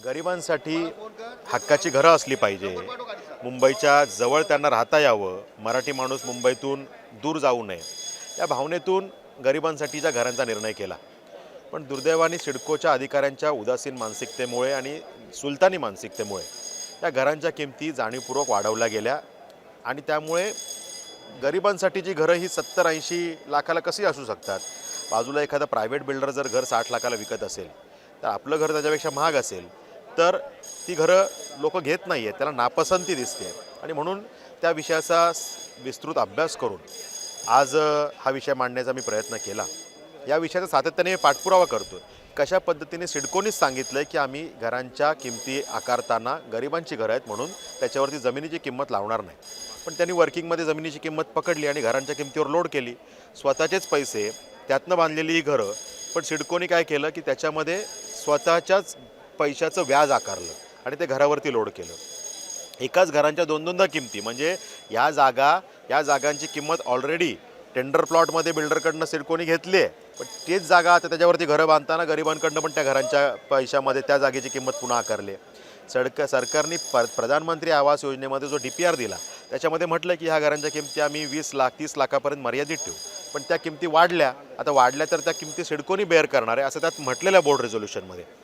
गरिबांसाठी हक्काची घरं असली पाहिजे. मुंबईच्या जवळ त्यांना राहता यावं. मराठी माणूस मुंबईतून दूर जाऊ नये. या भावनेतून गरिबांसाठीच्या घरांचा निर्णय केला. पण दुर्दैवाने सिडकोच्या अधिकाऱ्यांच्या उदासीन मानसिकतेमुळे आणि सुलतानी मानसिकतेमुळे या घरांच्या किमती जाणीवपूर्वक वाढवल्या गेल्या आणि त्यामुळे गरिबांसाठीची घरं ही 70-80 लाखाला कशी असू शकतात. बाजूला एखादा प्रायव्हेट बिल्डर जर घर 60 लाखाला विकत असेल तर आपलं घर त्याच्यापेक्षा महाग असेल तर ती घरं लोक घेत नाही आहेत, त्याला नापसंती दिसते. आणि म्हणून त्या विषयाचा विस्तृत अभ्यास करून आज हा विषय मांडण्याचा मी प्रयत्न केला. या विषयाचा सातत्याने पाठपुरावा करतो. कशा पद्धतीने सिडकोनीच सांगितलं की आम्ही घरांच्या किमती आकारताना गरिबांची घरं आहेत म्हणून त्याच्यावरती जमिनीची किंमत लावणार नाही. पण त्यांनी वर्किंगमध्ये जमिनीची किंमत पकडली आणि घरांच्या किमतीवर लोड केली. स्वतःचेच पैसे त्यातनं बांधलेली ही घरं. पण सिडकोनी काय केलं की त्याच्यामध्ये स्वतःच्याच पैशाचं व्याज आकारलं आणि ते घरावरती लोड केलं. एकाच घरांच्या दोन-दोनदा किमती. म्हणजे या जागांची किंमत ऑलरेडी टेंडर प्लॉटमध्ये बिल्डरकडनं सिडकोनी घेतली आहे. पण तेच जागा आता त्याच्यावरती घरं बांधताना गरिबांकडनं पण त्या घरांच्या पैशामध्ये त्या जागेची किंमत पुन्हा आकारली. सरकारने प्रधानमंत्री आवास योजनेमध्ये जो DPR दिला त्याच्यामध्ये म्हटलं की ह्या घरांच्या किमती आम्ही 20 लाख 30 लाखापर्यंत मर्यादित ठेवू. पण त्या किमती वाढल्या. आता वाढल्या तर त्या किमती सिडकोनी बेअर करणार आहे असं त्यात म्हटलेलं बोर्ड रेझोल्युशनमध्ये.